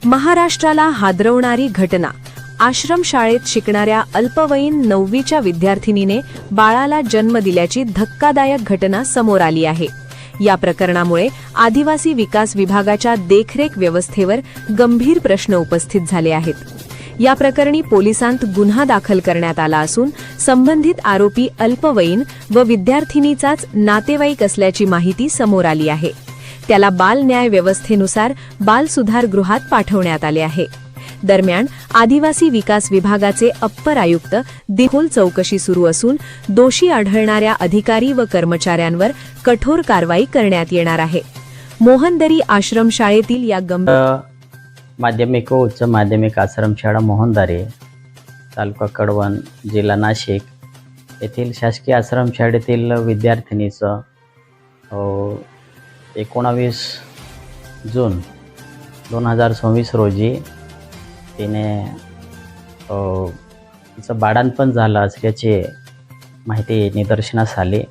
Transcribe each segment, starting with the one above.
महाराष्ट्राला हादरवणारी घटना. आश्रमशाळेत शिकणाऱ्या अल्पवयीन 9वीच्या विद्यार्थिनीने बाळाला जन्म दिल्याची धक्कादायक घटना समोर आली आहे. या प्रकरणामुळे आदिवासी विकास विभागाच्या देखरेख व्यवस्थेवर गंभीर प्रश्न उपस्थित झाले आहेत. या प्रकरणी पोलिसांत गुन्हा दाखल करण्यात आला असून संबंधित आरोपी अल्पवयीन व विद्यार्थिनीचाच नातेवाईक असल्याची माहिती समोर आली आहे. त्याला बाल न्याय व्यवस्थेनुसार बाल सुधारगृहात पाठवण्यात आले आहे. दरम्यान आदिवासी विकास विभागाचे अप्पर आयुक्त दिखोल चौकशी सुरू असून दोषी आढळणाऱ्या अधिकारी व कर्मचाऱ्यांवर कठोर कारवाई करण्यात येणार आहे. मोहनदरी आश्रमशाळेतील या गंभीर माध्यमिक व उच्च माध्यमिक आश्रमशाळा मोहनदारी, तालुका कडवण, जिल्हा नाशिक येथील शासकीय आश्रमशाळेतील विद्यार्थिनीचं 19 जून 2024 रोजी तिने तिचं बाळंतपण झालं असल्याची माहिती निदर्शनास आली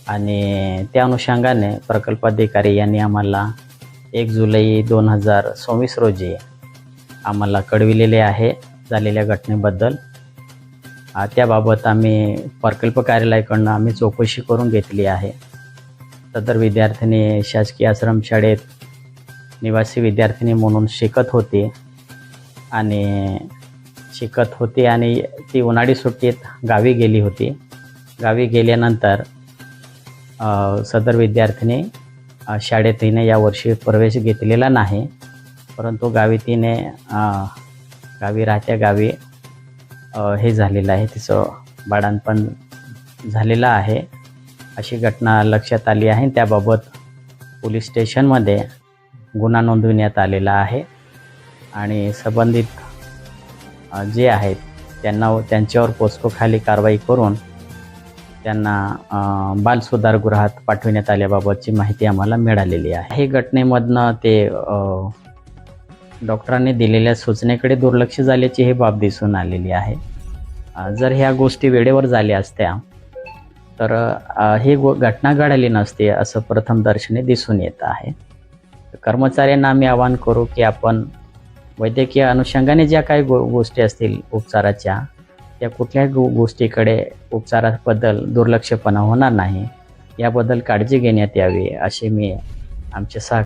आणि त्या अनुषंगाने प्रकल्पाधिकारी यांनी आम्हाला 1 जुलै 2024 रोजी आम्हाला कळविलेले आहे झालेल्या घटनेबद्दल. त्याबाबत आम्ही प्रकल्प कार्यालयाकडून आम्ही चौकशी करून घेतली आहे. सदर विद्यार्थिनी शासकीय आश्रमशाळेत निवासी विद्यार्थिनी म्हणून शिकत होती आणि ती उन्हाळी सुट्टीत गावी गेली होती. गावी गेल्यानंतर सदर विद्यार्थिनी शाळेत तिने यावर्षी प्रवेश घेतलेला नाही, परंतु गावी राहत्या गावी हे झालेलं आहे, तिचं बाळंतपण झालेलं आहे अशी घटना लक्षात आली आहे. त्याबाबत पोलीस स्टेशनमध्ये गुन्हा नोंदविण्यात आलेला आहे आणि संबंधित जे आहेत त्यांच्यावर पोस्कोखाली कारवाई करून त्यांना बाल सुधारगृहात पाठविण्यात आल्याबाबतची माहिती आम्हाला मिळालेली आहे. ही घटनेमधनं ते डॉक्टरांनी दिलेल्या सूचनेकडे दुर्लक्ष झाल्याची ही बाब दिसून आलेली आहे. जर ह्या गोष्टी वेळेवर झाल्या असत्या तर ही घटना घडली नसते असं प्रथमदर्शनी दिसून येत आहे. कर्मचाऱ्यांना आम्ही आवाहन करू की आपण वैद्यकीय अनुषंगाने ज्या काही गोष्टी असतील उपचाराच्या, त्या कुठल्याही गोष्टीकडे उपचाराबद्दल दुर्लक्षपणा होणार नाही याबद्दल काळजी घेण्यात यावी असे मी आमचे